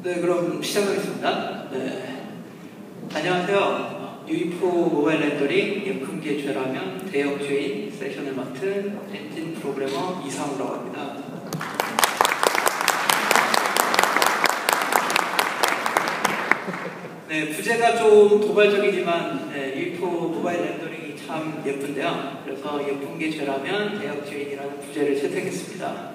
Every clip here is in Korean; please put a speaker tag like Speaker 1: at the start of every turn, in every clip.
Speaker 1: 네, 그럼 시작하겠습니다. 네. 안녕하세요. U2 모바일 렌더링 예품계 죄라면 대역 죄인 세션을 맡은 엔진 프로그래머 이상우라고 합니다. 네, 부제가 좀 도발적이지만 U2 모바일 렌더링이 참 예쁜데요. 그래서 예쁜게 죄라면 대역 죄인이라는 부제를 채택했습니다.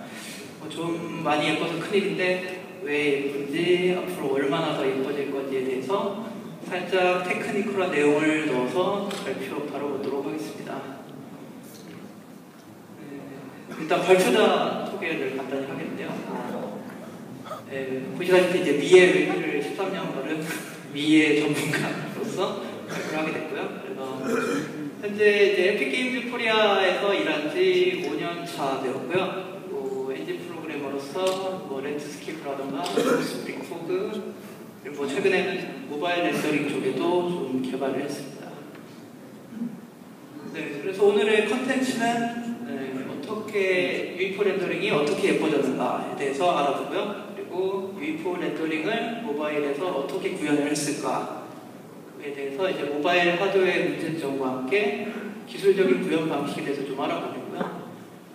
Speaker 1: 좀 많이 예뻐서 큰일인데 왜 예쁜지, 앞으로 얼마나 더 예뻐질 건지에 대해서 살짝 테크니컬한 내용을 넣어서 발표 바로 보도록 하겠습니다. 일단 발표자 소개를 간단히 하겠는데요. 보시다시피 이제 미의 외기를 13년 걸은 미의 전문가로서 발표를 하게 됐고요. 그래서 현재 이제 에픽게임즈 코리아에서 일한 지 5년 차 되었고요. 엔진 프로그래머로서 렌트스케이프라던가 스프링 포그, 그리고 최근에는 모바일 렌더링 쪽에도 좀 개발을 했습니다. 네, 그래서 오늘의 컨텐츠는 어떻게 U2 렌더링이 어떻게 예뻐졌는가에 대해서 알아보고요. 그리고 U2 렌더링을 모바일에서 어떻게 구현을 했을까에 대해서 이제 모바일 하드웨어 문제점과 함께 기술적인 구현 방식에 대해서 좀 알아보고요.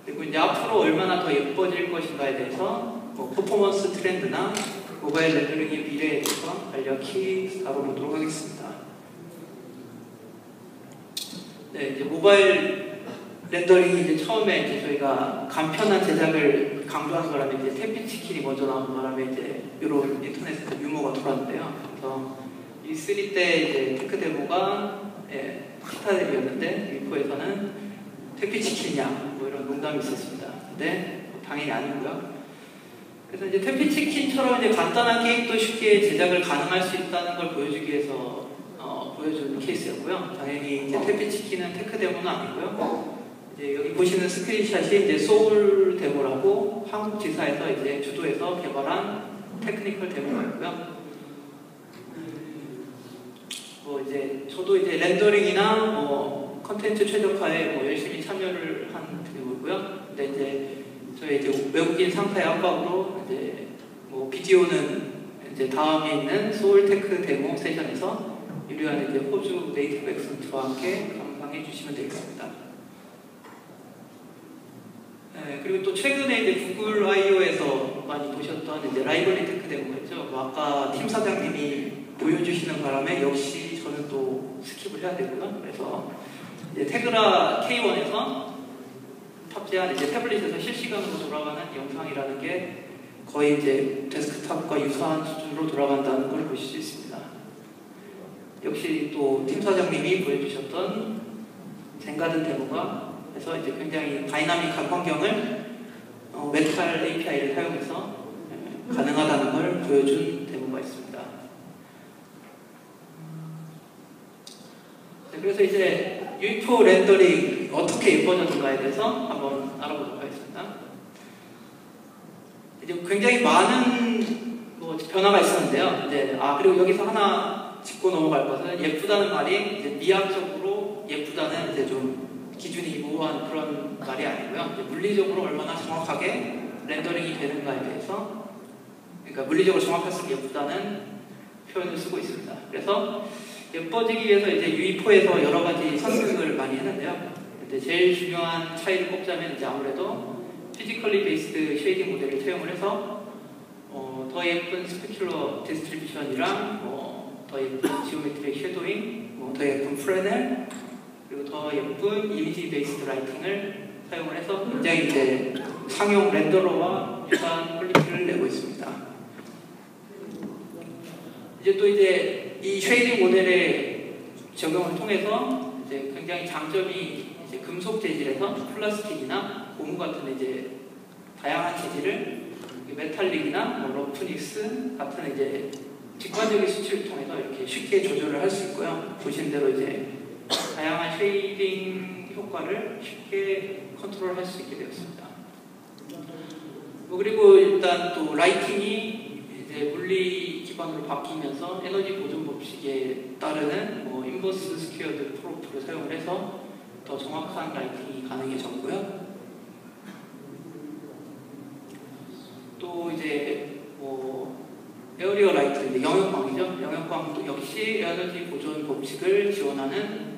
Speaker 1: 그리고 이제 앞으로 얼마나 더 예뻐질 것인가에 대해서 퍼포먼스 트렌드나 모바일 렌더링의 미래에 대해서 간략히 다뤄보도록 하겠습니다. 네, 이제 모바일 렌더링이 이제 처음에 이제 저희가 간편한 제작을 강조한 바람에 이제 탭피치킨이 먼저 나온 바람에 이제 이런 인터넷에서 유머가 돌았는데요. 그래서 E3 때 이제 테크 데모가 스타일이었는데 U2에서는 탭피치킨이냐 뭐 이런 농담이 있었습니다. 근데 당연히 아니고요. 그래서 이제 탭피치킨처럼 이제 간단한 게임도 쉽게 제작을 가능할 수 있다는 걸 보여주기 위해서 보여준 케이스였고요. 당연히 이제 탭피치킨은 테크 데모는 아니고요. 이제 여기 보시는 스크린샷이 이제 소울 데모라고 한국 지사에서 이제 주도해서 개발한 테크니컬 데모가 있고요. 이제 저도 이제 렌더링이나 컨텐츠 최적화에 열심히 참여를 한 데모고요. 근데 이제 저희 이제 외국인 상사의 압박으로 이제 비디오는 이제 다음에 있는 소울테크 데모 세션에서 유료한 이제 호주 네이티브 액센트와 함께 감상해 주시면 되겠습니다. 네, 그리고 또 최근에 이제 구글 I/O에서 많이 보셨던 이제 라이브러리 테크 데모가 있죠. 아까 팀 사장님이 보여주시는 바람에 역시 저는 또 스킵을 해야 되고요. 그래서 이제 테그라 K1에서 탑재한 이제 태블릿에서 실시간으로 돌아가는 영상이라는 게 거의 이제 데스크탑과 유사한 수준으로 돌아간다는 걸 보실 수 있습니다. 역시 또 팀 사장님이 보여주셨던 젠가든 데모가 해서 이제 굉장히 다이나믹한 환경을 메탈 API를 사용해서 가능하다는 걸 보여준 데모가 있습니다. 네, 그래서 이제 U2 렌더링 어떻게 예뻐졌는가에 대해서 한번 알아보도록 하겠습니다. 이제 굉장히 많은 변화가 있었는데요. 이제 그리고 여기서 하나 짚고 넘어갈 것은 예쁘다는 말이 이제 미학적으로 예쁘다는 이제 좀 기준이 모호한 그런 말이 아니고요. 이제 물리적으로 얼마나 정확하게 렌더링이 되는가에 대해서, 그러니까 물리적으로 정확할수록 예쁘다는 표현을 쓰고 있습니다. 그래서 예뻐지기 위해서 이제 U2에서 여러 가지 선택을 많이 했는데요. 근데 제일 중요한 차이를 꼽자면 이제 아무래도 피지컬리 베이스드 쉐이딩 모델을 채용을 해서 더 예쁜 스페큘러 디스트리뷰션이랑 더 예쁜 지오메트릭 섀도잉, 더 예쁜 프레넬, 그리고 더 예쁜 이미지 베이스드 라이팅을 사용을 해서 굉장히 이제 상용 렌더러와 유사한 퀄리티를 내고 있습니다. 이제 또 이제 이 쉐이딩 모델의 적용을 통해서 이제 굉장히 장점이 이제 금속 재질에서 플라스틱이나 고무 같은 이제 다양한 재질을 메탈릭이나 러프니스 같은 이제 직관적인 수치를 통해서 이렇게 쉽게 조절을 할 수 있고요. 보신 대로 이제 다양한 쉐이딩 효과를 쉽게 컨트롤할 수 있게 되었습니다. 그리고 일단 또 라이팅이 이제 물리 기반으로 바뀌면서 에너지 보존 법칙에 따르는 인버스 스퀘어드 프로프를 사용을 해서 더 정확한 라이팅이 가능해졌고요. 또 이제 에어리어 라이트, 이제 영역광이죠. 영역광도 역시 에너지 보존 법칙을 지원하는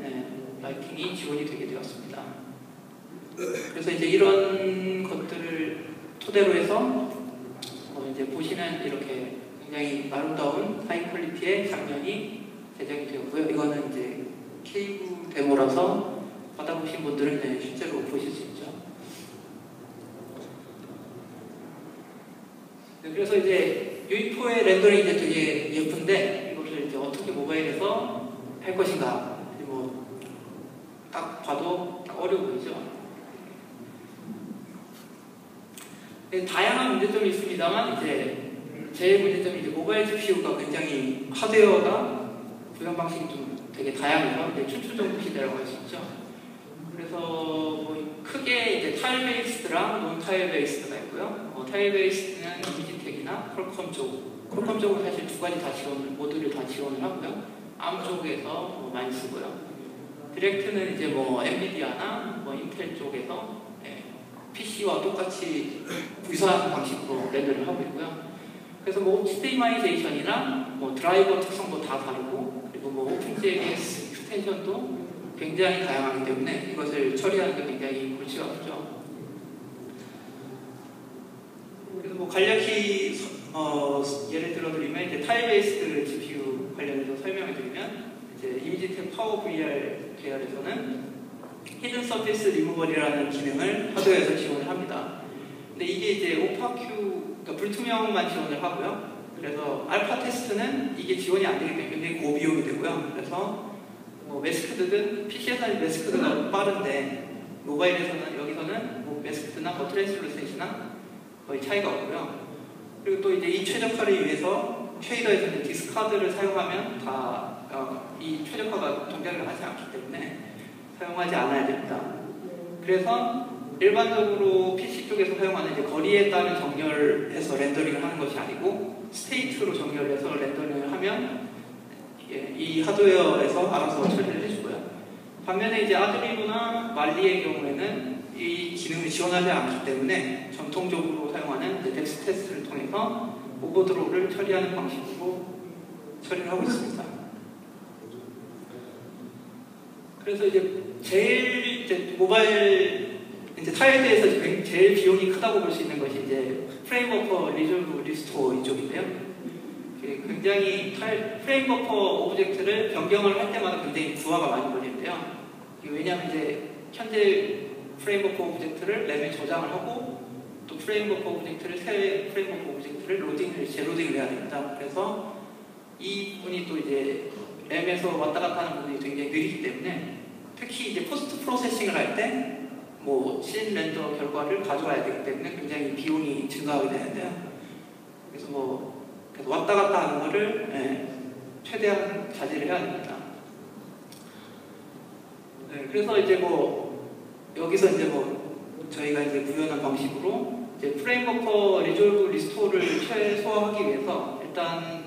Speaker 1: 라이팅이 지원이 되게 되었습니다. 그래서 이제 이런 것들을 토대로 해서 이제 보시는 이렇게 굉장히 아름다운 하이 퀄리티의 장면이 제작이 되었고요. 이거는 이제 케이블 데모라서 받아보신 분들은 실제로 보실 수 있죠. 네, 그래서 이제 UFO의 렌더링이 이제 되게 예쁜데 이것을 이제 어떻게 모바일에서 할 것인가, 뭐 딱 봐도 딱 어려워 보이죠. 네, 다양한 문제점이 있습니다만 이제 제 문제점이 이제 모바일 GPU가 굉장히 하드웨어가 구현 방식이 좀 되게 다양해서 이제 춘추전국 시대라고 할 수 있죠. 그래서 뭐 크게 이제 타일 베이스드랑 논 타일 베이스드가 있고요. 타일 베이스드는 이지텍이나 퀄컴 쪽, 퀄컴 쪽은 사실 두 가지 다 모두를 다 지원을 하고요. ARM 쪽에서 많이 쓰고요. 디렉트는 이제 뭐 엔비디아나 뭐 인텔 쪽에서 PC와 똑같이 유사한 방식으로 렌더를 하고 있고요. 그래서 뭐 옵티마이제이션이나 뭐 드라이버 특성도 다 다르고, 그리고 뭐 오픈JS 익스텐션도 굉장히 다양하기 때문에 이것을 처리하는 게 굉장히 골치가 아프죠. 그래서 뭐 간략히 예를 들어드리면 이제 타일 베이스드 GPU 관련해서 설명을 드리면, 이제 이미지텍 파워 VR 계열에서는 히든 서피스 리무벌이라는 기능을 하드웨어에서 지원을 합니다. 근데 이게 이제 오파큐, 그러니까 불투명만 지원을 하고요. 그래서 알파 테스트는 이게 지원이 안 되기 때문에 굉장히 고비용이 되고요. 그래서 뭐 매스크드든 PC에서는 매스크드가 빠른데 모바일에서는 여기서는 뭐 매스크드나 뭐 트랜스루센시나 거의 차이가 없고요. 그리고 또 이제 이 최적화를 위해서 쉐이더에서는 디스카드를 사용하면 다 이 최적화가 동작을 하지 않기 때문에 사용하지 않아야 됩니다. 그래서 일반적으로 PC 쪽에서 사용하는 이제 거리에 따른 정렬해서 렌더링을 하는 것이 아니고 스테이트로 정렬해서 렌더링을 하면 이 하드웨어에서 알아서 처리를 해주고요. 반면에 이제 아드리노나 말리의 경우에는 이 기능을 지원하지 않기 때문에 전통적으로 사용하는 이제 덱스 테스트를 통해서 오버드로우를 처리하는 방식으로 처리를 하고 있습니다. 그래서 이제 모바일 타일드에서 제일 비용이 크다고 볼 수 있는 것이 이제 프레임 버퍼 리졸브 리스토어 이쪽인데요. 굉장히 프레임 버퍼 오브젝트를 변경을 할 때마다 굉장히 부하가 많이 걸리는데요. 왜냐하면 이제 현재 프레임 버퍼 오브젝트를 램에 저장을 하고 또 프레임 버퍼 오브젝트를 새 프레임 버퍼 오브젝트를 재로딩을 해야 됩니다. 그래서 이 부분이 또 이제 램에서 왔다 갔다 하는 부분이 굉장히 느리기 때문에 특히 이제 포스트 프로세싱을 할 때 뭐 씬 렌더 결과를 가져와야 되기 때문에 굉장히 비용이 증가하게 되는데요. 그래서 그래서 왔다 갔다 하는 거를 최대한 자제를 해야 됩니다. 그래서 이제 여기서 이제 저희가 이제 구현한 방식으로 이제 프레임 버퍼 리졸브 리스토어를 최소화하기 위해서 일단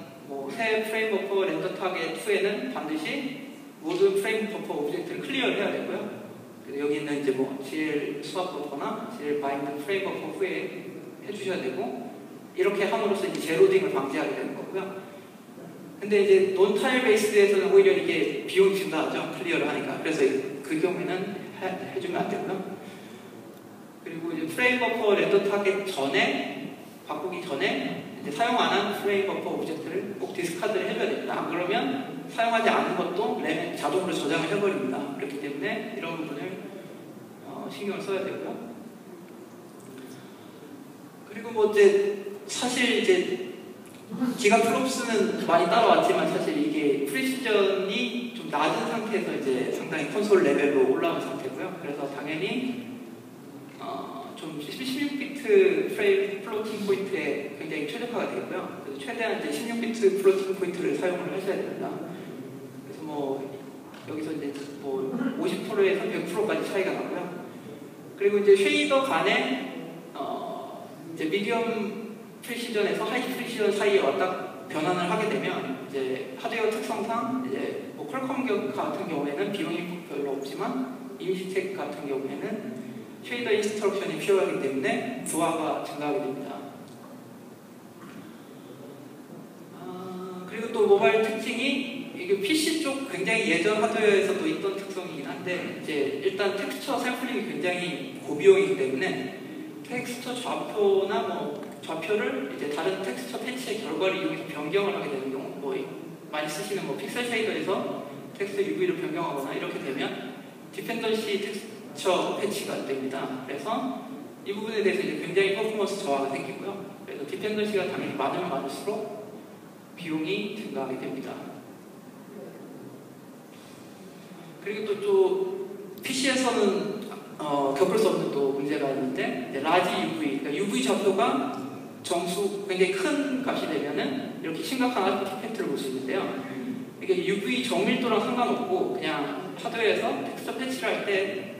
Speaker 1: 새 프레임 버퍼 렌더 타겟 2에는 반드시 모든 프레임 버퍼 오브젝트를 클리어를 해야 되고요. 그래서 여기 있는 이제 GL 스왑 버퍼나 GL 바인드 프레임 버퍼 후에 해주셔야 되고, 이렇게 함으로써 이제 제로딩을 방지하게 되는 거고요. 근데 이제 논 타일 베이스드에서는 오히려 이게 비용이 증가하죠. 클리어를 하니까. 그래서 그 경우에는 해주면 안 되고요. 그리고 이제 프레임 버퍼 렌더 타겟 전에 바꾸기 전에 이제 사용 안 한 프레임 버퍼 오브젝트를 꼭 디스카드를 해줘야 됩니다. 안 그러면 사용하지 않은 것도 램에 자동으로 저장을 해버립니다. 그렇기 때문에 이런 부분을 신경을 써야 되고요. 그리고 이제 사실 이제 기가플롭스는 많이 따라왔지만 사실 이게 프리시전이 좀 낮은 상태에서 이제 상당히 콘솔 레벨로 올라온 상태고요. 그래서 당연히 좀 16비트 프레임 플로팅 포인트에 굉장히 최적화가 되고요. 그래서 최대한 이제 16비트 플로팅 포인트를 사용을 하셔야 됩니다. 그래서 여기서 이제 50%에서 100%까지 차이가 나고요. 그리고 이제 쉐이더 간에 이제 미디엄 프리시전에서 하이 프리시전 사이에 왔다 변환을 하게 되면 이제 하드웨어 특성상 이제 퀄컴 같은 경우에는 비용이 별로 없지만 이미지텍 같은 경우에는 쉐이더 인스트럭션이 필요하기 때문에 부하가 증가하게 됩니다. 그리고 또 모바일 특징이 이게 PC 쪽 굉장히 예전 하드웨어에서도 있던 특성이긴 한데 이제 일단 텍스처 샘플링이 굉장히 고비용이기 때문에 텍스처 좌표나 뭐 좌표를 이제 다른 텍스처 패치의 결과를 이용해서 변경을 하게 되는 경우, 뭐 많이 쓰시는 뭐 픽셀 쉐이더에서 텍스트 UV를 변경하거나 이렇게 되면 디펜던시 텍스처 패치가 됩니다. 그래서 이 부분에 대해서 이제 굉장히 퍼포먼스 저하가 생기고요. 그래서 디펜던시가 당연히 많으면 많을수록 비용이 증가하게 됩니다. 그리고 또 PC에서는 겪을 수 없는 또 문제가 있는데 라지 UV, 그러니까 UV 좌표가 정수 굉장히 큰 값이 되면은 이렇게 심각한 아티팩트를 볼 수 있는데요. 이게 UV 정밀도랑 상관없고 그냥 하드웨어에서 텍스처 패치를 할 때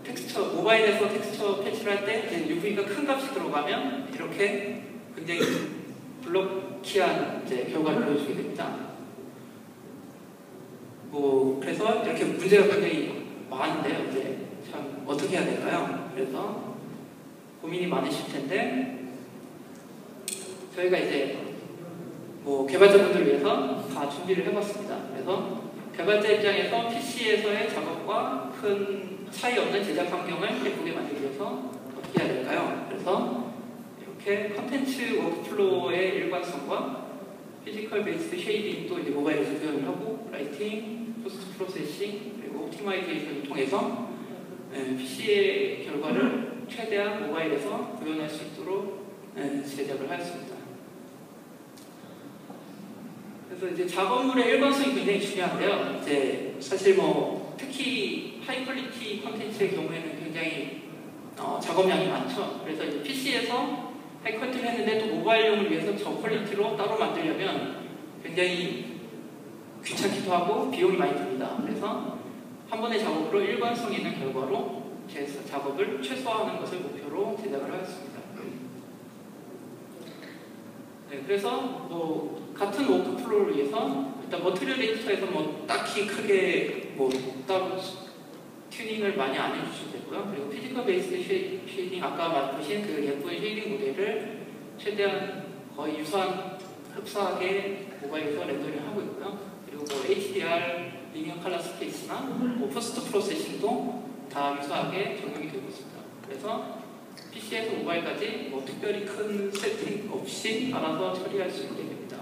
Speaker 1: 텍스처 모바일에서 텍스처 패치를 할 때 UV가 큰 값이 들어가면 이렇게 굉장히 블럭키한 이제 결과를 보여주게 됩니다. 뭐 그래서 이렇게 문제가 굉장히 많은데요. 이제 참 어떻게 해야 될까요? 그래서 고민이 많으실 텐데 저희가 이제 뭐 개발자분들을 위해서 다 준비를 해봤습니다. 그래서 개발자 입장에서 PC에서의 작업과 큰 차이 없는 제작 환경을 예쁘게 만들기 위해서 어떻게 해야 될까요? 그래서 이렇게 컨텐츠 워크플로우의 일관성과 피지컬 베이스드 쉐이딩도 이제 모바일에서 구현을 하고 라이팅, 포스트 프로세싱, 그리고 옵티마이제이션을 통해서 PC의 결과를 최대한 모바일에서 구현할 수 있도록 제작을 하였습니다. 그래서 이제 작업물의 일관성이 굉장히 중요한데요. 이제 사실 뭐 특히 하이 퀄리티 콘텐츠의 경우에는 굉장히 작업량이 많죠. 그래서 이제 PC에서 하이 퀄리티를 했는데 또 모바일용을 위해서 저 퀄리티로 따로 만들려면 굉장히 귀찮기도 하고 비용이 많이 듭니다. 그래서 한 번의 작업으로 일관성 있는 결과로 제 작업을 최소화하는 것을 목표로 제작을 하였습니다. 그래서 뭐 같은 워크플로우를 위해서 일단 머티리얼 에디터에서 뭐 딱히 크게 뭐 따로 튜닝을 많이 안 해주셔도 되고요. 그리고 피지컬 베이스드 쉐이딩 아까 보신 그 예쁜 쉐이딩 모델을 최대한 거의 유사한 흡사하게 모바일에서 렌더링 하고 있고요. 그리고 뭐 HDR, 리니어 컬러 스페이스나 뭐 포스트 프로세싱도 다 유사하게 적용이 되고 있습니다. 그래서 PC에서 모바일까지 뭐 특별히 큰 세팅 없이 알아서 처리할 수 있게 됩니다.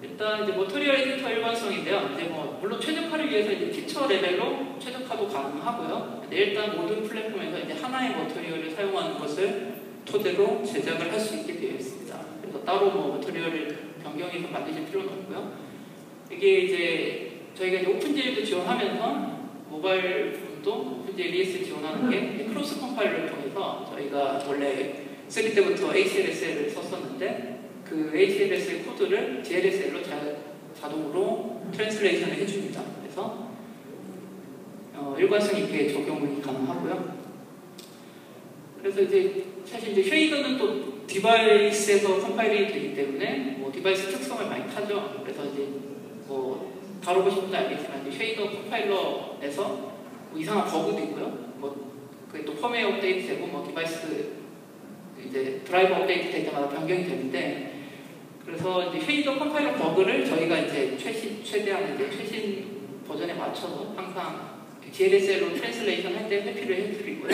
Speaker 1: 일단 이제 머티리얼 에디터 일관성인데요. 이제 뭐 물론 최적화를 위해서 이제 피처 레벨로 최적화도 가능하고요. 근데 일단 모든 플랫폼에서 이제 하나의 머티리얼을 사용하는 것을 토대로 제작을 할 수 있게 되어 있습니다. 그래서 따로 뭐 머티리얼을 변경해서 만드실 필요는 없고요. 이게 이제 저희가 이제 오픈제일도 지원하면서 모바일 부분도 오픈제일 ES 지원하는 게 크로스 컴파일러를 통해서 저희가 원래 3 때부터 HLSL을 썼었는데 그 HLSL 코드를 GLSL로 자동으로 트랜슬레이션을 해줍니다. 그래서 일관성 있게 적용이 가능하고요. 그래서 이제 사실 이제 쉐이더는 또 디바이스에서 컴파일이 되기 때문에 뭐 디바이스 특성을 많이 타죠. 그래서 이제 뭐 다뤄보신 분도 알겠지만 이제 쉐이더 컴파일러에서 뭐 이상한 버그도 있고요. 뭐 그게 또 펌웨어 업데이트 되고 뭐 디바이스 이제 드라이버 업데이트 될 때마다 변경이 되는데 그래서 이제 쉐이더 컴파일러 버그를 저희가 이제 최대한 이제 최신 버전에 맞춰서 항상 GLSL로 트랜슬레이션 할 때 회피를 해드리고요.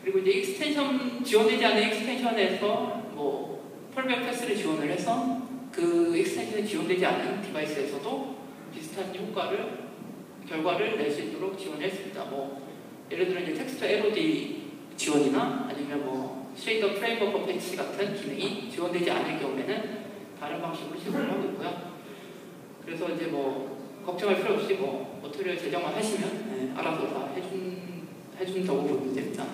Speaker 1: 그리고 이제 익스텐션 지원되지 않은 익스텐션에서 뭐 폴백 패스를 지원을 해서 그 익스텐션이 지원되지 않은 디바이스에서도 비슷한 결과를 낼 수 있도록 지원했습니다. 뭐 예를 들어 이제 텍스트 LOD 지원이나 아니면 뭐 쉐이더 프레임워크 패치 같은 기능이 지원되지 않을 경우에는 다른 방식으로 지원을 하고 있고요. 그래서 이제 뭐 걱정할 필요 없이 뭐 머티리얼 제작만 하시면 알아서 다 해준다고 보면 됩니다.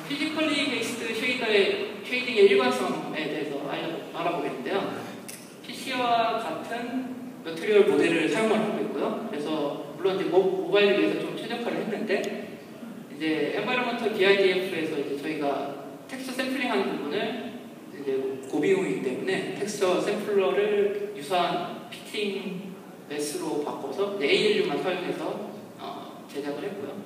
Speaker 1: 피지컬리 베이스드 쉐이딩의 일관성에 대해서 알아보겠는데요. PC와 같은 머티리얼 모델을 사용을 하고 있고요. 그래서 물론 이제 모바일을 위해서 좀 최적화를 했는데 이제 엔바이러먼털 BIDF에서 이제 저희가 텍스처 샘플링하는 부분을 이제 고비용이기 때문에 텍스처 샘플러를 유사한 피팅 매스로 바꿔서 ALU만 사용해서 제작을 했고요.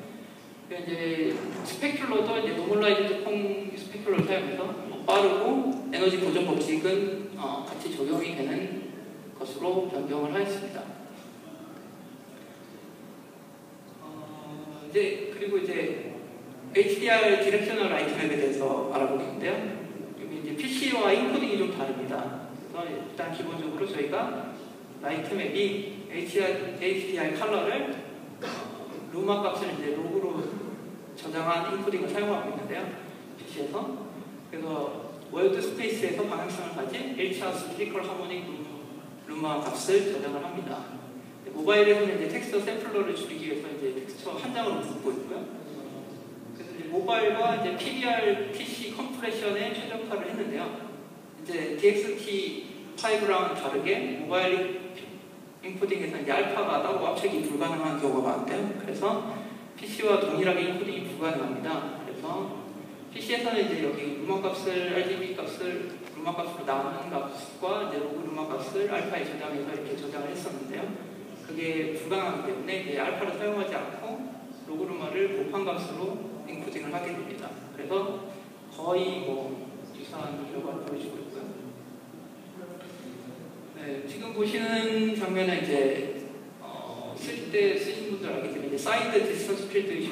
Speaker 1: 이제 스페큘러도 이제 노멀라이즈드 콩 스페큘러를 사용해서 빠르고 에너지 보존 법칙은 같이 적용이 되는 것으로 변경을 하였습니다. 그리고 이제 HDR 디렉셔널 라이트 맵에 대해서 알아보겠는데요. 여기 이제 PC와 인코딩이 좀 다릅니다. 그래서 일단 기본적으로 저희가 라이트 맵이 HDR 컬러를 루마 값을 이제 로그로 저장한 인코딩을 사용하고 있는데요. PC에서. 그래서 월드 스페이스에서 방향성을 가진 1차 스피컬 하모닉 루마 값을 저장을 합니다. 모바일에서는 이제 텍스처 샘플러를 줄이기 위해서 이제 텍스처 한 장으로 묶고 있고요. 그래서 이제 모바일과 이제 PBR PC 컴프레션에 최적화를 했는데요. 이제 DXT5랑 다르게 모바일 인코딩에서 이제 알파가 따로 압축이 불가능한 경우가 많은데요. 그래서 PC와 동일하게 인코딩이 불가능합니다. 그래서 PC에서는 이제 여기 루마 값을 RGB 값을 루마 값으로 나누는 값과 이제 로그 루마 값을 알파에 저장해서 이렇게 저장을 했었는데요. 그게 불가능하기 때문에 이제 알파를 사용하지 않고 로그 루마를 곱한 값으로 인코딩을 하게 됩니다. 그래서 거의 유사한 결과를 보여주고 있고요. 네, 지금 보시는 장면은 이제 쓸 때 쓰신 분들 알겠지만 이제 사이드 디스턴스 필드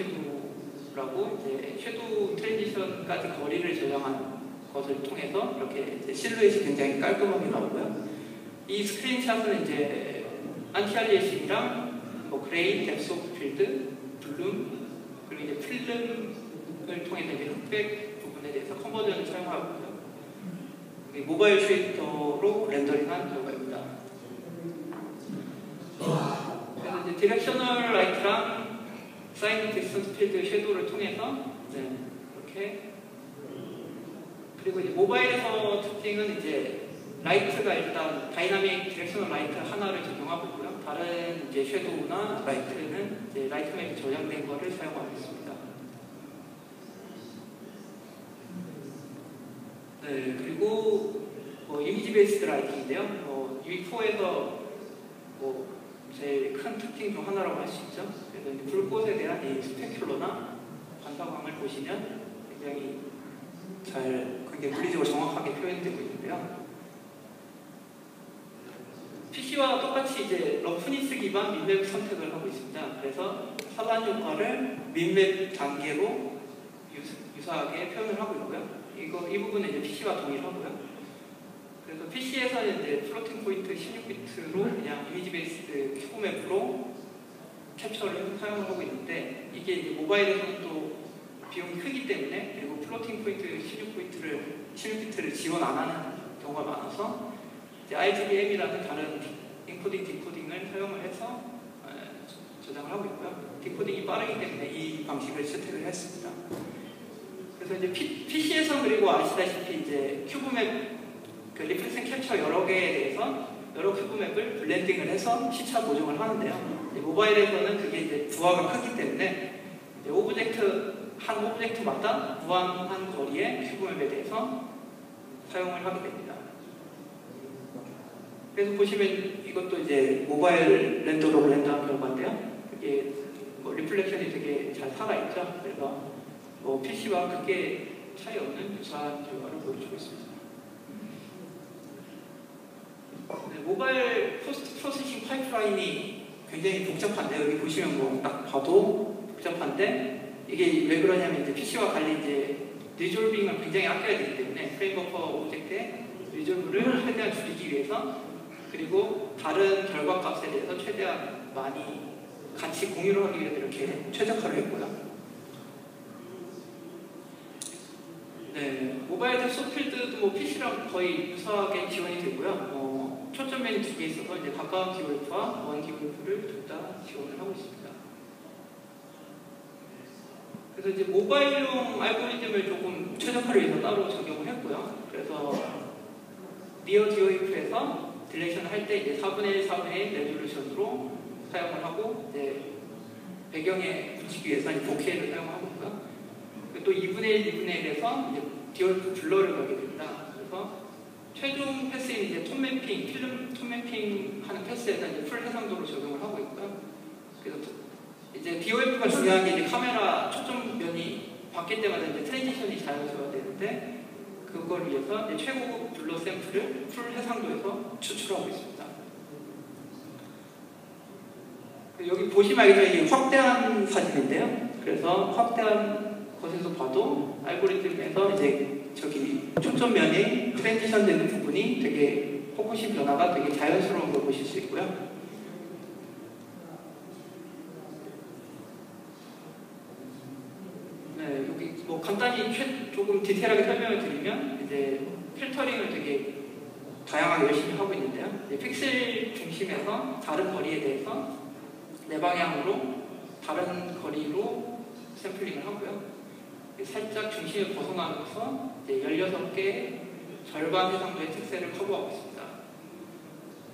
Speaker 1: 섀도우라고 이제 섀도우 트랜지션까지 거리를 저장한 것을 통해서 이렇게 이제 실루엣이 굉장히 깔끔하게 나오고요. 이 스크린샷은 이제 안티알리에싱이랑 그레이, 뎁스 오브 필드, 블룸, 그리고 이제 필름을 통해서 이제 흑백 부분에 대해서 컨버전을 사용하고 있고요. 모바일 쉐이더로 렌더링한 결과입니다. 그래서 이제 디렉셔널 라이트랑 사이드 디스턴스 필드 섀도우를 통해서 이렇게 그리고 이제 모바일에서 특징은 이제 라이트가 일단 다이나믹 디렉셔널 라이트 하나를 적용하고 있고요. 다른 이제 섀도우나 라이트는 이제 라이트 맵이 저장된 거를 사용하고 있습니다. 네, 그리고 이미지 베이스드 라이팅인데요. UV4에서 제일 큰 특징 중 하나라고 할 수 있죠. 그래서 이제 불꽃에 대한 이 스페큘러나 반사광을 보시면 굉장히 물리적으로 정확하게 표현되고 있는데요. PC와 똑같이 이제 러프니스 기반 민맵 선택을 하고 있습니다. 그래서 산란 효과를 민맵 단계로 유사하게 표현을 하고 있고요. 이 부분은 이제 PC와 동일하고요. 그래서 PC에서는 이제 플로팅 포인트 16비트로 그냥 이미지 베이스드 큐브맵으로 캡처를 사용을 하고 있는데 이게 이제 모바일에서는 또 비용이 크기 때문에 그리고 플로팅 포인트 16비트를 지원 안 하는 경우가 많아서 이제 RGBM이라는 다른 인코딩, 디코딩을 사용을 해서 저장을 하고 있고요. 디코딩이 빠르기 때문에 이 방식을 채택을 했습니다. 그래서 이제 PC에서 그리고 아시다시피 이제 큐브맵 리플렉션 캡처 여러 개에 대해서 여러 큐브맵을 블렌딩을 해서 시차 보정을 하는데요. 이제 모바일에서는 그게 이제 부하가 크기 때문에 이제 한 오브젝트마다 무한한 거리의 큐브맵에 대해서 사용을 하게 됩니다. 그래서 보시면 이것도 이제 모바일 렌더로 렌더한 결과인데요. 이게 리플렉션이 되게 잘 살아있죠. 그래서 PC와 크게 차이 없는 유사한 결과를 보여주고 있습니다. 네, 모바일 포스트 프로세싱 파이프라인이 굉장히 복잡한데 여기 보시면 딱 봐도 복잡한데 이게 왜 그러냐면 이제 PC와 달리 이제 리졸빙을 굉장히 아껴야 되기 때문에 프레임 버퍼 오브젝트의 리졸브를 최대한 줄이기 위해서 그리고 다른 결과 값에 대해서 최대한 많이 같이 공유를 하기 위해서 이렇게 최적화를 했고요. 네, 모바일 뎁스 필드도 PC랑 거의 유사하게 지원이 되고요. 초점 메뉴 두 개 있어서 이제 가까운 기호F와 먼 기호F를 둘 다 지원을 하고 있습니다. 그래서 이제 모바일용 알고리즘을 조금 최적화를 위해서 따로 적용을 했고요. 그래서 리어 DOF에서 딜렉션을 할 때 이제 4분의 1, 4분의 1 레졸루션으로 사용을 하고 이제 배경에 붙이기 위해서 이제 보케를 사용하고 있고요. 또 2분의 1, 2분의 1에서 이제 DOF 블러를 걸게 됩니다. 그래서 최종 패스인 이제 톤 매핑, 필름 톤 매핑 하는 패스에서 이제 풀 해상도로 적용을 하고 있고요. 그래서 이제 DOF가 중요한 게 이제 카메라 초점 바뀔 때마다 이제 트랜지션이 자연스러워야 되는데 그걸 위해서 이제 최고급 블러 샘플을 풀 해상도에서 추출하고 있습니다. 여기 보시면 알겠지만 이게 확대한 사진인데요. 그래서 확대한 것에서 봐도 알고리즘에서 이제 저기 초점면이 트랜지션 되는 부분이 되게 포커싱 변화가 되게 자연스러운 걸 보실 수 있고요. 네, 여기 뭐 간단히 조금 디테일하게 설명을 드리면 이제 필터링을 되게 다양하게 열심히 하고 있는데요. 픽셀 중심에서 다른 거리에 대해서 네 방향으로 다른 거리로 샘플링을 하고요. 살짝 중심을 벗어나면서 이제 16개의 절반 해상도의 특색을 커버하고 있습니다.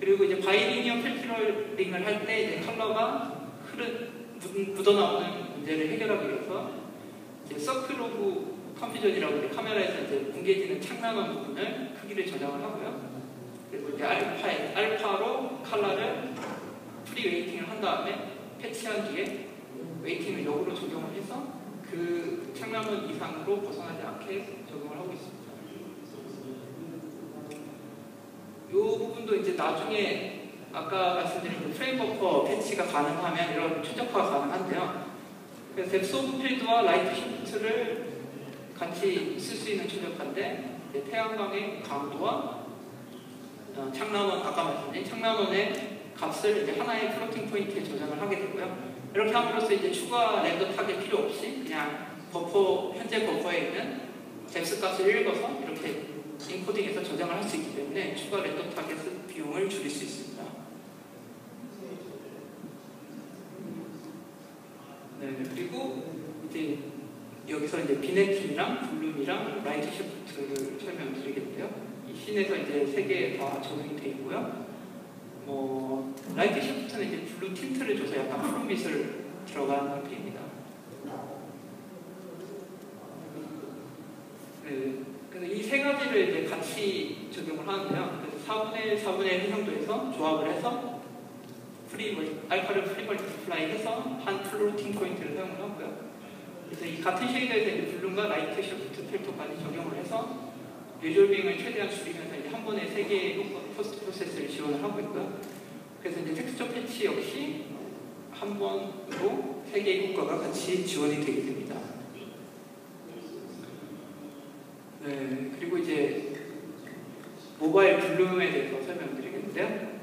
Speaker 1: 그리고 이제 바이리니어 필터링을 할 때 이제 컬러가 묻어나오는 문제를 해결하기 위해서 이제 서클 오브 컨퓨전이라고 이제 카메라에서 이제 뭉개지는 창나는 부분을 크기를 저장을 하고요. 그리고 이제 알파로 컬러를 프리 웨이팅을 한 다음에 패치한 뒤에 웨이팅을 역으로 적용을 해서 그 창남원 이상으로 벗어나지 않게 적용을 하고 있습니다. 이 부분도 이제 나중에 아까 말씀드린 프레임 버퍼 패치가 가능하면 이런 최적화가 가능한데요. 그래서 뎁스 오브 필드와 라이트 시프트를 같이 쓸 수 있는 최적화인데 태양광의 강도와 창남원, 아까 말씀드린 창남원의 값을 이제 하나의 플로팅 포인트에 저장을 하게 되고요. 이렇게 함으로써 이제 추가 렌더 타겟 필요 없이 그냥 현재 버퍼에 있는 뎁스 값을 읽어서 이렇게 인코딩해서 저장을 할 수 있기 때문에 추가 렌더 타겟 비용을 줄일 수 있습니다. 네, 그리고 이제 여기서 이제 비네팅이랑 블룸이랑 라이트 시프트를 설명드리겠는데요. 이 씬에서 이제 3개 다 적용이 되어 있고요. 라이트 시프트는 이제 블루 틴트를 줘서 약간 푸른빛을 들어가는 상태입니다. 네, 그래서 이 3가지를 이제 같이 적용을 하는데요. 그래서 4분의 1, 4분의 1 해상도에서 조합을 해서 알파를 프리 멀티플라이 해서 한 플로팅 포인트를 사용을 하고요. 그래서 이 같은 쉐이더에서 이제 블룸과 라이트 시프트 필터까지 적용을 해서 리졸빙을 최대한 줄이면서 이제 한 번에 3개의 포스트 프로세스를 지원을 하고 있고요. 그래서 이제 텍스처 패치 역시 한 번으로 3개의 효과가 같이 지원이 되게 됩니다. 네, 그리고 이제 모바일 블룸에 대해서 설명드리겠는데요.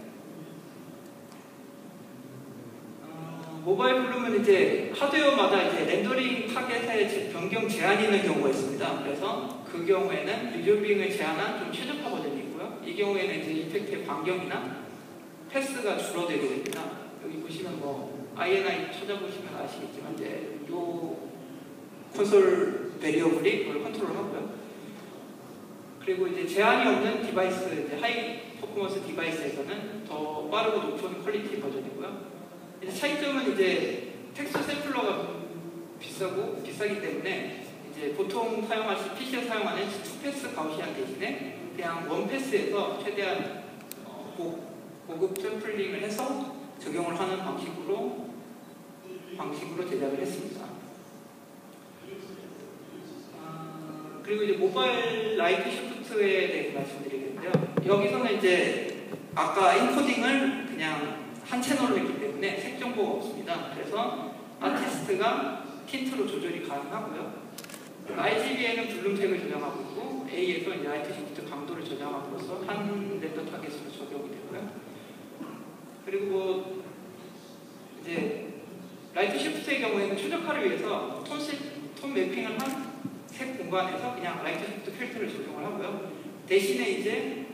Speaker 1: 모바일 블룸은 이제 하드웨어마다 이제 렌더링 타겟의 변경 제한이 있는 경우가 있습니다. 그래서 그 경우에는 리졸빙을 제한한 좀 최적화 버전이 있고요. 이 경우에는 이제 이펙트의 반경이나 패스가 줄어들게 됩니다. 여기 보시면 INI 찾아보시면 아시겠지만 이제 이 콘솔 베리어블이 그걸 컨트롤하고요. 그리고 이제 제한이 없는 디바이스, 이제 하이 퍼포먼스 디바이스에서는 더 빠르고 높은 퀄리티 버전이고요. 이제 차이점은 이제 텍스처 샘플러가 비싸기 때문에 이제 보통 PC에 사용하는 2패스 가우시안 대신에 그냥 1패스에서 최대한 고급 샘플링을 해서 적용을 하는 방식으로 제작을 했습니다. 그리고 이제 모바일 라이트 시프트에 대해서 말씀드리겠는데요. 여기서는 이제 아까 인코딩을 그냥 한 채널로 했기 때문에 색 정보가 없습니다. 그래서 아티스트가 틴트로 조절이 가능하고요. RGB에는 블룸색을 저장하고 있고 A에서 이제 라이트 시프트 강도를 저장함으로써 한 렌더 타겟으로 적용이 되고요. 그리고 이제 라이트 시프트의 경우에는 최적화를 위해서 톤 매핑을 한 색 공간에서 그냥 라이트 시프트 필터를 적용을 하고요. 대신에 이제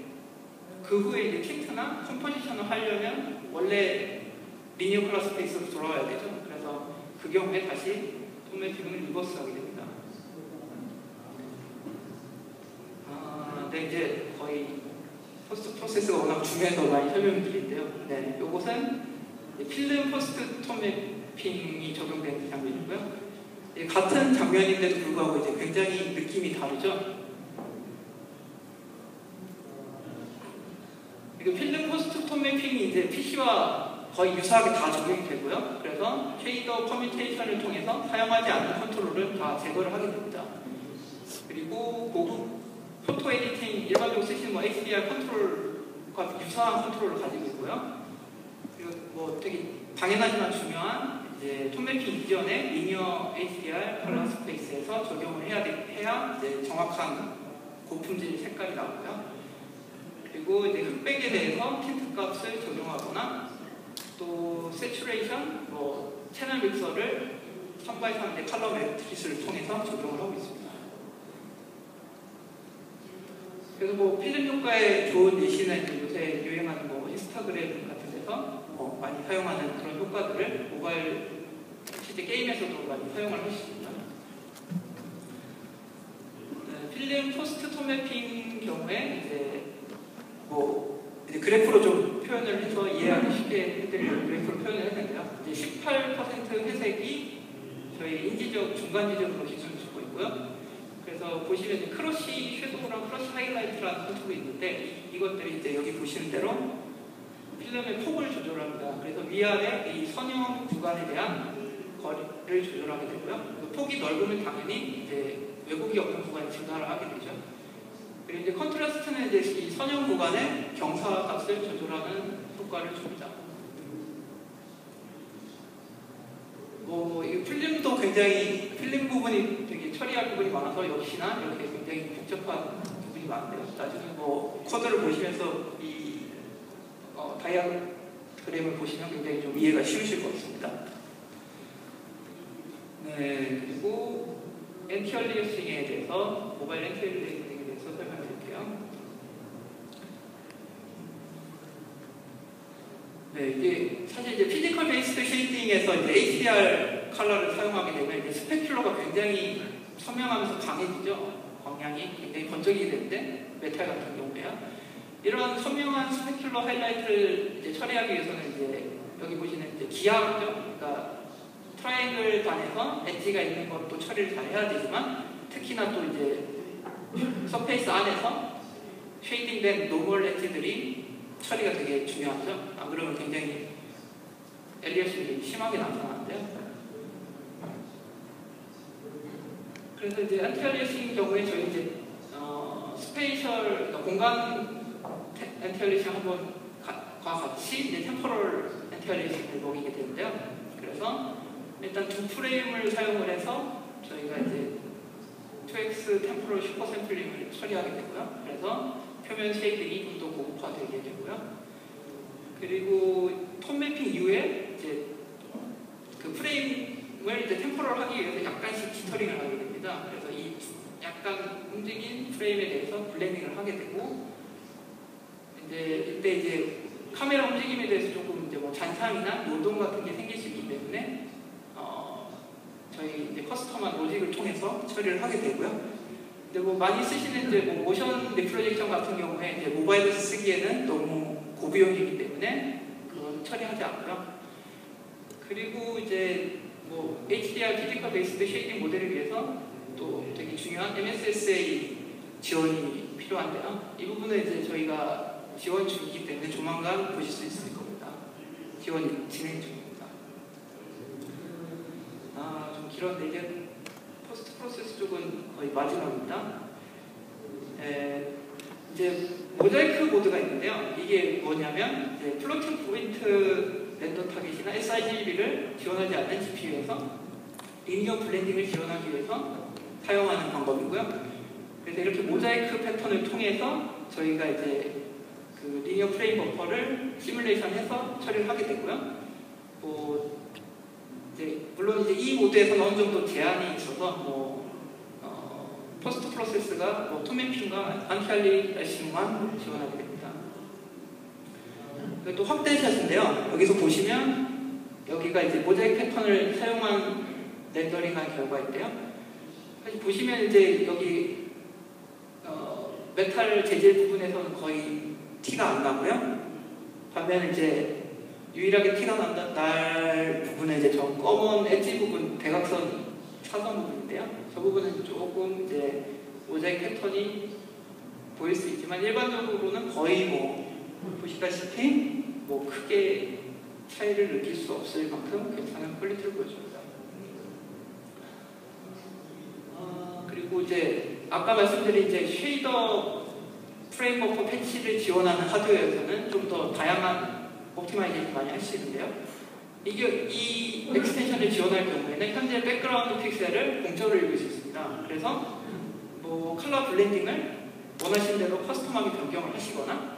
Speaker 1: 그 후에 이제 틴트나 컴포지션을 하려면 원래 리니어 컬러 스페이스로 돌아와야 되죠. 그래서 그 경우에 다시 톤 매핑을 리버스하게 됩니다. 네, 이제 거의 포스트 프로세스가 워낙 중요해서 많이 설명을 드리는데요. 네, 요것은 필름 포스트 톤 매핑이 적용되는 장면이고요. 같은 장면인데도 불구하고 이제 굉장히 느낌이 다르죠. 필름 포스트 톤 매핑이 이제 PC와 거의 유사하게 다 적용이 되고요. 그래서 쉐이더 커뮤니케이션을 통해서 사용하지 않는 컨트롤러 부분들은 다 제거를 하게 됩니다. 그리고 고급 포토 에디팅 일반적으로 쓰시는 뭐 HDR 컨트롤과 유사한 컨트롤을 가지고 있고요. 그리고 뭐 되게 당연하지만 중요한 이제 톤 매핑 이전에 리니어 HDR 컬러 스페이스에서 적용을 해야 이제 정확한 고품질 색깔이 나오고요. 그리고 이제 흑백에 대해서 틴트 값을 적용하거나 또 세츄레이션, 뭐 채널 믹서를 첨가해서 이제 컬러 매트리스를 통해서 적용을 하고 있습니다. 그래서 뭐 필름 효과에 좋은 예시는 요새 유행하는 뭐 인스타그램 같은 데서 많이 사용하는 그런 효과들을 모바일 실제 게임에서도 많이 사용을 하십니다. 네, 필름 포스트 톤 매핑 경우에 이제 그래프로 좀 표현을 해서 이해하기 쉽게 해드리려고 그래프로 표현을 했는데요. 이제 18% 회색이 저희 인지적 중간 지점으로 기준을 주고 있고요. 그래서 보시면 이제 크러쉬 섀도우랑 크러쉬 하이라이트라는 컨트롤이 있는데 이것들이 이제 여기 보시는 대로 필름의 폭을 조절합니다. 그래서 위아래 이 선형 구간에 대한 거리를 조절하게 되고요. 폭이 넓으면 당연히 이제 왜곡이 없는 구간이 증가를 하게 되죠. 그리고 이제 컨트라스트는 이제 이 선형 구간의 경사 값을 조절하는 효과를 줍니다. 이 필름도 굉장히 필름 부분이 되게 처리할 부분이 많아서 역시나 이렇게 굉장히 복잡한 부분이 많은데요. 나중에 뭐 코드를 보시면서 이 다이아그램을 보시면 굉장히 좀 이해가 쉬우실 것 같습니다. 네, 그리고 엔티얼리어싱에 대해서 모바일 엔티얼리어싱에 대해서 설명드릴게요. 네, 이게 사실 이제 피지컬 베이스드 쉐이딩에서 이제 HDR 컬러를 사용하게 되면 이제 스페큘러가 굉장히 선명하면서 강해지죠. 광량이 굉장히 번쩍이게 되는데 메탈 같은 경우에요. 이런 선명한 스페큘러 하이라이트를 이제 처리하기 위해서는 이제 여기 보시는 이제 기하죠. 그러니까 트라이앵글 단에서 엣지가 있는 것도 처리를 잘 해야 되지만 특히나 또 이제 서페이스 안에서 쉐이딩된 노멀 엣지들이 처리가 되게 중요하죠. 안 그러면 굉장히 엘리어싱이 심하게 나타나는데요. 그래서 이제 안티얼리어싱 경우에 저희 이제 스페이셜 그러니까 공간 안티얼리어싱 한번 같이 이제 템포럴 안티얼리어싱을 먹이게 되는데요. 그래서 일단 두 프레임을 사용을 해서 저희가 이제 2x 템포럴 슈퍼 샘플링을 처리하게 되고요. 그래서 표면 쉐이딩이 좀 더 고급화되게 되고요. 그리고 톤 매핑 이후에 이제 그 프레임을 이제 템포럴 하기 위해서 약간씩 지터링을 하게 됩니다. 그래서 이 약간 움직인 프레임에 대해서 블렌딩을 하게 되고 이제 카메라 움직임에 대해서 조금 이제 뭐 잔상이나 노동 같은 게 생길 수 있기 때문에 저희 이제 커스텀한 로직을 통해서 처리를 하게 되고요. 근데 뭐 많이 쓰시는 이제 뭐 모션 리프로젝션 같은 경우에 이제 모바일에서 쓰기에는 너무 고비용이기 때문에 그건 처리하지 않고요. 그리고 이제 뭐 HDR 피지컬 베이스드 쉐이딩 모델을 위해서 또 되게 중요한 MSSA 지원이 필요한데요. 이 부분은 이제 저희가 지원 중이기 때문에 조만간 보실 수 있을 겁니다. 지원이 진행 중입니다. 좀 길었는데 이제 포스트 프로세스 쪽은 거의 마지막입니다. 이제 모자이크 모드가 있는데요. 이게 뭐냐면 이제 플로팅 포인트 렌더 타겟이나 sRGB를 지원하지 않는 GPU에서 리니어 블렌딩을 지원하기 위해서 사용하는 방법이고요. 그래서 이렇게 모자이크 패턴을 통해서 저희가 이제 그 리니어 프레임 버퍼를 시뮬레이션해서 처리를 하게 되고요. 물론 이제 이 모드에서는 어느 정도 제한이 있어서 포스트 프로세스가 톤 매핑과 안티얼리어싱만 지원하게 됩니다. 또 확대샷인데요. 여기서 보시면 여기가 이제 모자이크 패턴을 사용한 렌더링한 결과인데요. 사실 보시면 이제 여기 메탈 재질 부분에서는 거의 티가 안 나고요. 반면에 이제 유일하게 티가 날 부분은 이제 저 검은 엣지 부분, 대각선 사선 부분인데요. 저 부분은 조금 이제 모자이크 패턴이 보일 수 있지만 일반적으로는 거의 보시다시피 크게 차이를 느낄 수 없을 만큼 괜찮은 퀄리티를 보여줍니다. 그리고 이제 아까 말씀드린 이제 쉐이더 프레임워크 패치를 지원하는 하드웨어에서는 좀 더 다양한 옵티마이제이션 많이 할 수 있는데요. 이 엑스텐션을 지원할 경우에는 현재 백그라운드 픽셀을 공짜로 읽을 수 있습니다. 그래서 뭐 컬러 블렌딩을 원하시는 대로 커스텀하게 변경을 하시거나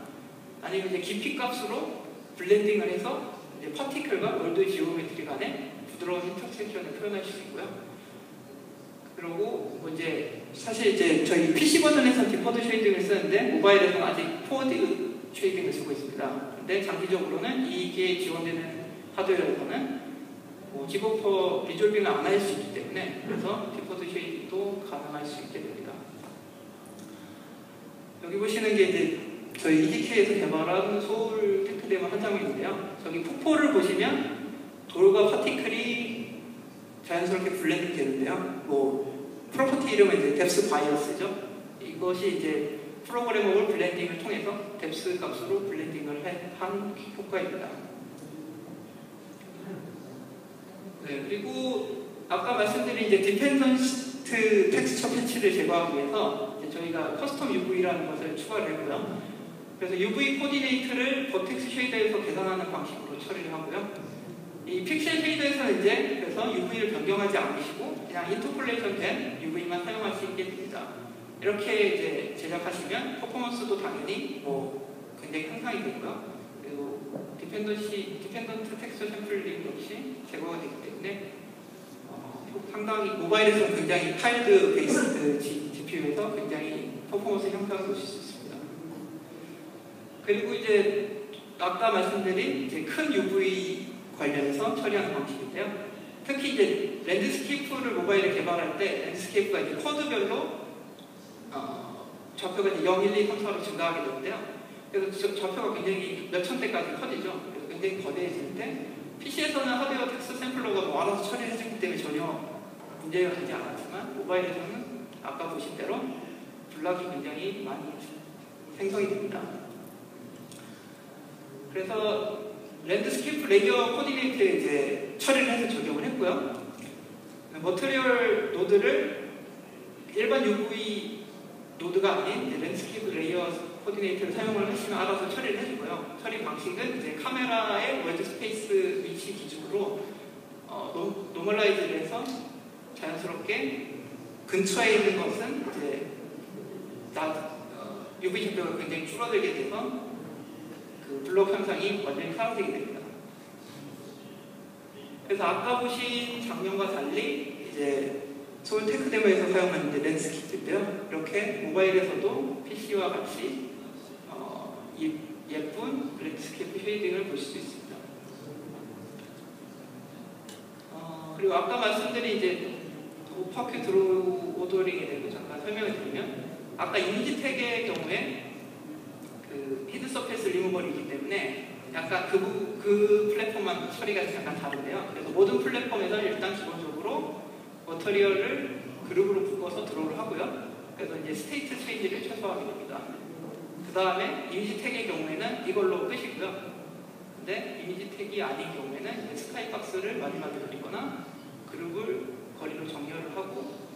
Speaker 1: 아니면 이제 깊이 값으로 블렌딩을 해서 이제 파티클과 월드 지오메트리 간의 부드러운 인터섹션을 표현하실 수 있고요. 그리고 뭐 이제 사실 이제 저희 PC 버전에서 디퍼드 쉐이딩을 쓰는데 모바일에서는 아직 포워드 쉐이딩을 쓰고 있습니다. 근데 장기적으로는 이게 지원되는 하드웨어에서는 뭐 디버퍼 리졸빙을 안 할 수 있기 때문에 그래서 디퍼드 쉐이딩도 가능할 수 있게 됩니다. 여기 보시는 게 이제 저희 EDK에서 개발한 서울 테크데모 한 장면인데요. 저기 폭포를 보시면 돌과 파티클이 자연스럽게 블렌딩 되는데요. 뭐 프로퍼티 이름은 이제 뎁스 바이어스죠. 이것이 이제 프로그래머블 블렌딩을 통해서 뎁스 값으로 블렌딩을 한 효과입니다. 네, 그리고 아까 말씀드린 이제 디펜던트 텍스처 패치를 제거하기 위해서 이제 저희가 커스텀 UV라는 것을 추가를 했고요. 그래서 UV 코디네이트를 버텍스 쉐이더에서 계산하는 방식으로 처리를 하고요. 이 픽셀 쉐이더에서는 이제 그래서 UV를 변경하지 않으시고 그냥 인터폴레이션 된 UV만 사용할 수 있게 됩니다. 이렇게 이제 제작하시면 퍼포먼스도 당연히 뭐 굉장히 향상이 되고요. 그리고 디펜던트 텍스처 샘플링 역시 제거가 되기 때문에 상당히 모바일에서는 굉장히 타일드 베이스드 GPU에서 굉장히 퍼포먼스 향상을 보실 수 있습니다. 그리고 이제 아까 말씀드린 이제 큰 UV 관련해서 처리하는 방식인데요. 특히 이제 랜드스케이프를 모바일에 개발할 때 랜드스케이프가 이제 코드별로 좌표가 이제 0, 1, 2, 3, 4로 증가하게 되는데요. 그래서 좌표가 굉장히 몇천 대까지 커지죠. 그래서 굉장히 거대해질 때 PC에서는 하드웨어 텍스트 샘플러가 뭐 알아서 처리를 해주기 때문에 전혀 문제가 되지 않았지만 모바일에서는 아까 보신 대로 블락이 굉장히 많이 생성이 됩니다. 그래서 랜드스케이프 레이어 코디네이트에 이제 처리를 해서 적용을 했고요. 머티리얼 노드를 일반 UV 노드가 아닌 랜드스케이프 레이어 코디네이트를 사용을 하시면 알아서 처리를 해주고요. 처리 방식은 이제 카메라의 월드 스페이스 위치 기준으로 노멀라이즈를 해서 자연스럽게 근처에 있는 것은 이제 UV 적도가 굉장히 줄어들게 돼서 그 블록 현상이 완전히 사라지게 됩니다. 그래서 아까 보신 장면과 달리 이제 서울 테크데모에서 사용하는 랜드스케이프인데요. 이렇게 모바일에서도 PC와 같이 예쁜 랜드스케이프 쉐이딩을 보실 수 있습니다. 그리고 아까 말씀드린 이제 오파큐 드로우 오더링에 대해서 잠깐 설명을 드리면 아까 이미지 태그의 경우에 그 히드 서페이스 리무벌이기 때문에 약간 그 플랫폼만 처리가 약간 다른데요. 그래서 모든 플랫폼에서 일단 기본적으로 머터리얼을 그룹으로 묶어서 드로우를 하고요. 그래서 이제 스테이트 체인지를 최소화하게 됩니다. 그 다음에 이미지 태그의 경우에는 이걸로 끝이고요. 근데 이미지 태그이 아닌 경우에는 스카이박스를 마지막에 그리거나 그룹을 거리로 정렬을 하고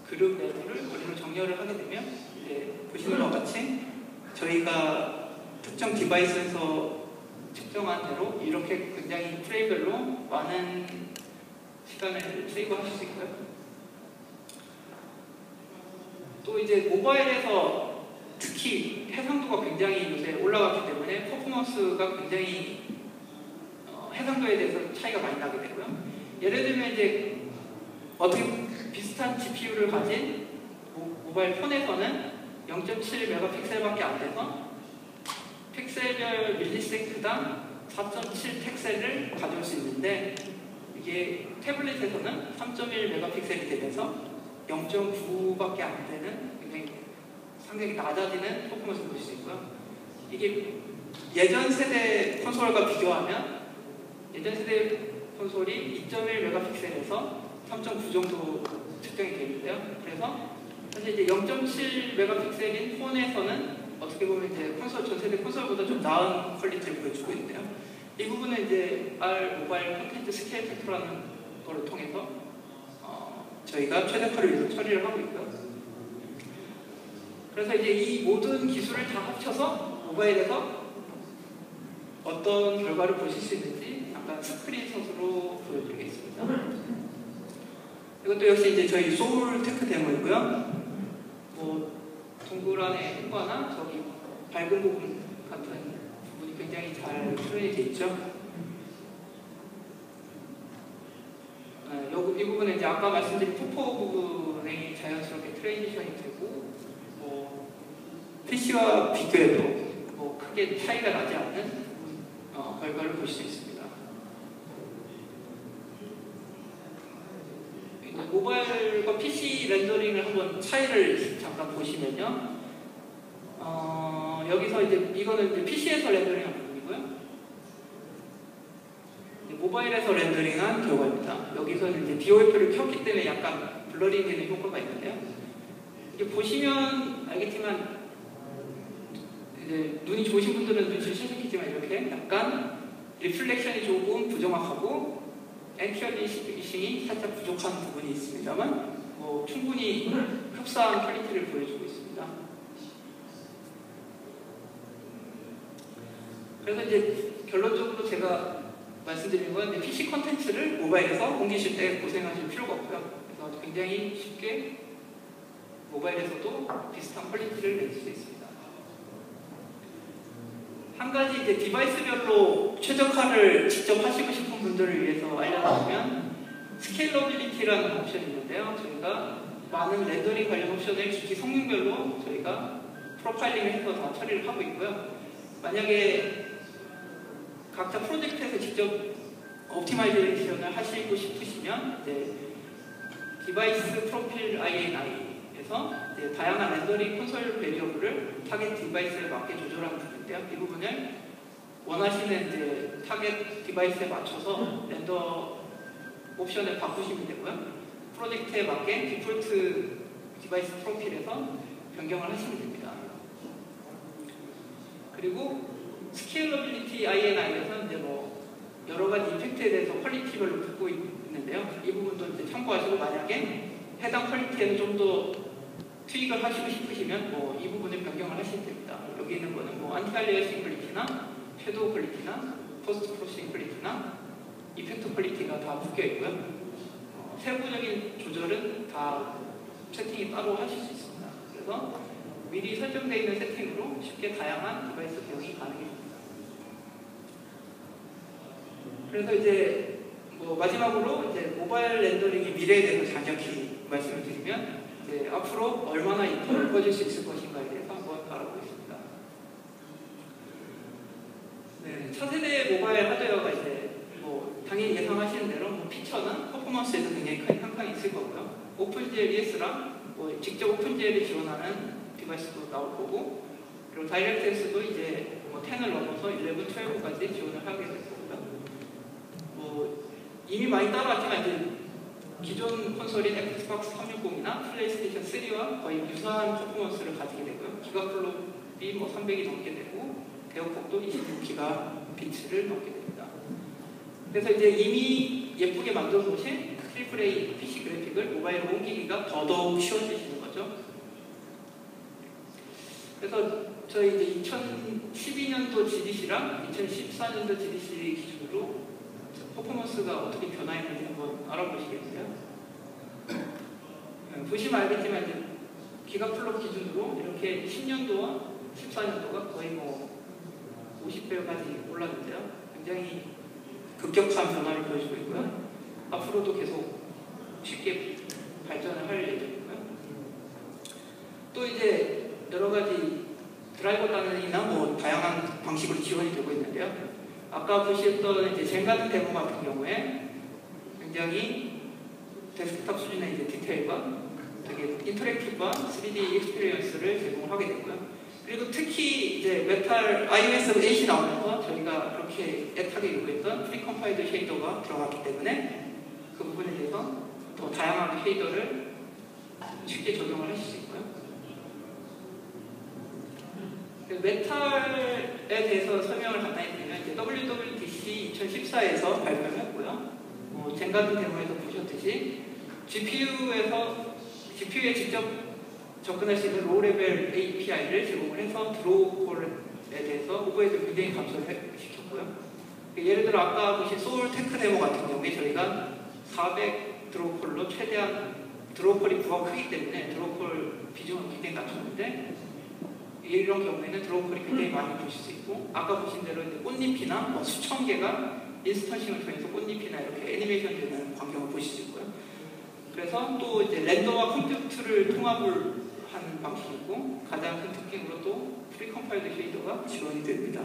Speaker 1: 그룹 내부를 거리로 정렬을 하게 되면 이제 보시는 것 같이 저희가 특정 디바이스에서 측정한 대로 이렇게 굉장히 프레임별로 많은 시간을 세이브하실 수 있고요. 또 이제 모바일에서 특히 해상도가 굉장히 요새 올라갔기 때문에 퍼포먼스가 굉장히 해상도에 대해서 차이가 많이 나게 되고요. 예를 들면 이제 어떻게 비슷한 GPU를 가진 모바일 폰에서는 0.7 메가픽셀밖에 안 돼서 픽셀별 밀리세컨당 4.7 픽셀을 가져올 수 있는데 이게 태블릿에서는 3.1 메가픽셀이 되면서 0.9밖에 안 되는 굉장히 상당히 낮아지는 퍼포먼스를 볼 수 있고요. 이게 예전 세대 콘솔과 비교하면 예전 세대 콘솔이 2.1 메가픽셀에서 3.9 정도 측정이 되는데요. 그래서 사실 이제 0.7 메가픽셀인 폰에서는 어떻게 보면 이제 전 세대 콘솔보다 좀 나은 퀄리티를 보여주고 있는데요. 이 부분은 이제 R 모바일 콘텐츠 스케일 팩터라는 거를 통해서 저희가 최대화를 위해서 처리를 하고 있고요. 그래서 이제 이 모든 기술을 다 합쳐서 모바일에서 어떤 결과를 보실 수 있는지 잠깐 스크린샷으로 보여드리겠습니다. 이것도 역시 이제 저희 소울 테크 데모이고요. 뭐 동그란의 효과나 저기 밝은 부분 같은 부분이 굉장히 잘 표현이 되어 있죠. 이 부분은 이제 아까 말씀드린 폭포 부분이 자연스럽게 트랜지션이 되고, 뭐 PC와 비교해도 뭐 크게 차이가 나지 않는 결과를 볼 수 있습니다. 이제 모바일과 PC 렌더링을 한번 차이를 잠깐 보시면요. 여기서 이제 이거는 이제 PC에서 렌더링한 부분이고요. 모바일에서 렌더링한 결과입니다. 여기서는 이제 DOF를 켰기 때문에 약간 블러링 되는 효과가 있는데요. 이게 보시면 알겠지만, 이제 눈이 좋으신 분들은 눈치를 채셨겠지만 이렇게 약간 리플렉션이 조금 부정확하고 엔티얼리싱이 살짝 부족한 부분이 있습니다만, 뭐 충분히 흡사한 퀄리티를 보여주고 있습니다. 그래서 이제 결론적으로 제가 말씀드린 건 PC 컨텐츠를 모바일에서 옮기실 때 고생하실 필요가 없고요. 그래서 굉장히 쉽게 모바일에서도 비슷한 퀄리티를 낼 수 있습니다. 한 가지 이제 디바이스별로 최적화를 직접 하시고 싶은 분들을 위해서 알려드리면 스케일러빌리티라는 옵션이 있는데요. 저희가 많은 렌더링 관련 옵션을 기기 성능별로 저희가 프로파일링을 해서 다 처리를 하고 있고요. 만약에 각자 프로젝트에서 직접 옵티마이제이션을 하시고 싶으시면 이제 디바이스 프로필 INI에서 이제 다양한 렌더링 콘솔 베리어블을 타겟 디바이스에 맞게 조절하는 부분인데요. 이 부분을 원하시는 이제 타겟 디바이스에 맞춰서 렌더 옵션을 바꾸시면 되고요. 프로젝트에 맞게 디폴트 디바이스 프로필에서 변경을 하시면 됩니다. 그리고 스케일러빌리티 INI에서 이제 뭐 여러 가지 이펙트에 대해서 퀄리티별로 붙고 있는데요. 이 부분도 이제 참고하시고, 만약에 해당 퀄리티에는 좀 더 투입을 하시고 싶으시면 뭐 이 부분을 변경을 하시면 됩니다. 여기 있는 거는 뭐 안티알리어싱 퀄리티나 섀도우 퀄리티나 포스트 프로세싱 퀄리티나 이펙트 퀄리티가 다 묶여 있고요. 세부적인 조절은 다 세팅이 따로 하실 수 있습니다. 그래서 미리 설정되어 있는 세팅으로 쉽게 다양한 디바이스 대응이 가능합니다. 그래서 이제 뭐 마지막으로 이제 모바일 렌더링의 미래에 대해서 간략히 말씀을 드리면, 이제 앞으로 얼마나 더 넓어질 수 있을 것인가에 대해서 한번 알아보겠습니다. 네, 차세대 모바일 하드웨어가 이제 뭐 당연히 예상하시는 대로 뭐 피처나 퍼포먼스에도 굉장히 큰 향상이 있을 거고요. 오픈GL ES랑 뭐 직접 오픈GL을 지원하는 디바이스도 나올 거고, 그리고 다이렉트X도 이제 뭐 10을 넘어서 11, 12까지 지원을 하게 될 거고요. 뭐 이미 많이 따라왔지만 이제 기존 콘솔인 엑스박스 360이나 플레이스테이션 3와 거의 유사한 퍼포먼스를 가지게 되고요. 기가플롭이 뭐 300이 넘게 되고 대역폭도 26기가비트를 넘게 됩니다. 그래서 이제 이미 예쁘게 만들어 놓으신 AAA PC 그래픽을 모바일로 옮기기가 더더욱 쉬워지시는 거죠. 그래서 저희 이제 2012년도 GDC랑 2014년도 GDC 기준으로 퍼포먼스가 어떻게 변화했는지 한번 알아보시겠어요? 보시면 알겠지만 이제 기가플롭 기준으로 이렇게 10년도와 14년도가 거의 뭐 50배까지 올랐는데요. 굉장히 급격한 변화를 보여주고 있고요. 앞으로도 계속 쉽게 발전을 할 예정이고요. 또 이제 여러 가지 드라이버 단위나 뭐 다양한 방식으로 지원이 되고 있는데요. 아까 보셨던 이제 젠 같은 데모 같은 경우에 굉장히 데스크탑 수준의 이제 디테일과 되게 인터랙티브한 3D 익스피리언스를 제공하게 됐고요. 그리고 특히 이제 메탈 iOS 8이 나오면서 저희가 그렇게 애타게 요구했던 프리컴파일드 쉐이더가 들어갔기 때문에 그 부분에 대해서 더 다양한 쉐이더를 쉽게 적용을 하실 수 있고요. 메탈에 대해서 설명을 간단히 드리면 이제 WWDC 2014에서 발표를 했고요. 젠 같은 데모에서 보셨듯이 GPU에 직접 접근할 수 있는 로우 레벨 API를 제공을 해서 드로우콜에 대해서 오버헤드 굉장히 감소를 시켰고요. 예를 들어 아까 보신 소울 테크 데모 같은 경우에 저희가 400 드로우콜로 최대한 드로우콜이 부가 크기 때문에 드로우콜 비중을 굉장히 낮췄는데 이런 경우에는 드로우콜이 굉장히 많이 보실 수 있고 아까 보신 대로 이제 꽃잎이나 뭐 수천 개가 인스턴싱을 통해서 꽃잎이나 이렇게 애니메이션 되는 광경을 보실 수 있고요. 그래서 또 이제 렌더와 컴퓨트를 통합을 하는 방식이고 가장 큰 특징으로 또 프리컴파일드 쉐이더가 지원이 됩니다.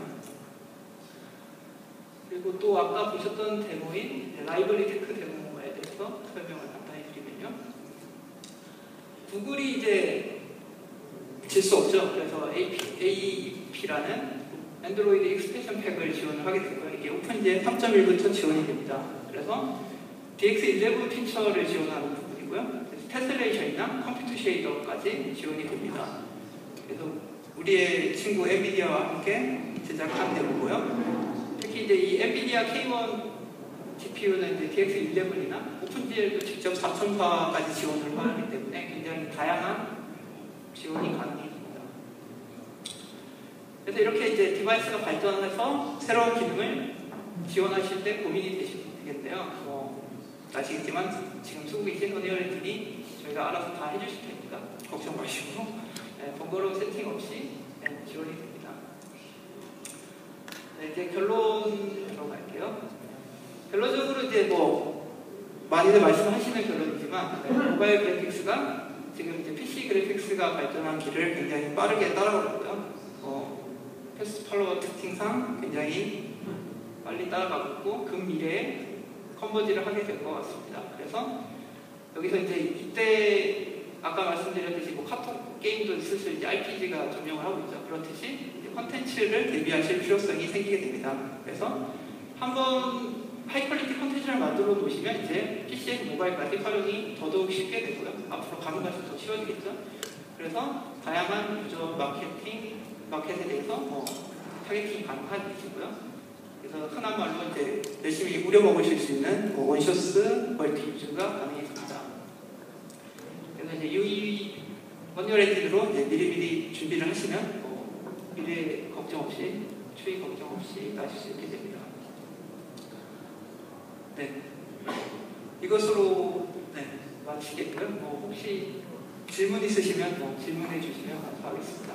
Speaker 1: 그리고 또 아까 보셨던 데모인 라이브러리 테크 데모에 대해서 설명을 간단히 드리면요. 구글이 이제 질 수 없죠. 그래서 AEP라는 안드로이드 익스텐션 팩을 지원을 하게 됐고요. 이게 오픈GL 3.1부터 지원이 됩니다. 그래서 DX11 피처를 지원하는 부분이고요. 테슬레이션이나 컴퓨터 쉐이더까지 지원이 됩니다. 그래서 우리의 친구 엔비디아와 함께 제작한 데모고요. 특히 이제 이 엔비디아 K1 GPU는 이제 DX11이나 오픈GL도 직접 4,000화까지 지원을 하기 때문에 굉장히 다양한 지원이 가능합니다. 그래서 이렇게 이제 디바이스가 발전해서 새로운 기능을 지원하실 때 고민이 되시겠는데요. 아시겠지만 지금 쓰고 계신 언리얼엔진이 저희가 알아서 다 해주실 테니까 걱정 마시고 번거로운 세팅 없이 지원이 됩니다. 네, 이제 결론 들어갈게요. 결론적으로 이제 뭐 많이들 말씀하시는 결론이지만 모바일 그래픽스가 지금 이제 PC 그래픽스가 발전한 길을 굉장히 빠르게 따라가고 있고요. 패스트 팔로워 특징상 굉장히 빨리 따라가고 있고 근미래에 컨버지를 하게 될 것 같습니다. 그래서 여기서 이제 이때 아까 말씀드렸듯이 뭐 카톡 게임도 슬슬 이제 RPG가 점령을 하고 있죠. 그렇듯이 이제 컨텐츠를 대비하실 필요성이 생기게 됩니다. 그래서 한번 하이 퀄리티 컨텐츠를 만들어 놓으시면 이제 PC의 모바일 그래픽 활용이 더더욱 쉽게 되고요. 앞으로 가면 갈수록 더 쉬워지겠죠. 그래서 다양한 유저 마켓에 대해서 타겟팅 가능한 위치고요. 그래서 흔한 말로 이제 열심히 우려먹으실 수 있는 원쇼스 멀티 유즈가 가능해집니다. 그래서 이제 UI 언리얼 엔진으로 이제 미리미리 준비를 하시면 미래 걱정 없이 추위 걱정 없이 나실 수 있게 됩니다. 네, 이것으로 마치겠고요. 혹시 질문 있으시면 질문해 주시면 감사하겠습니다.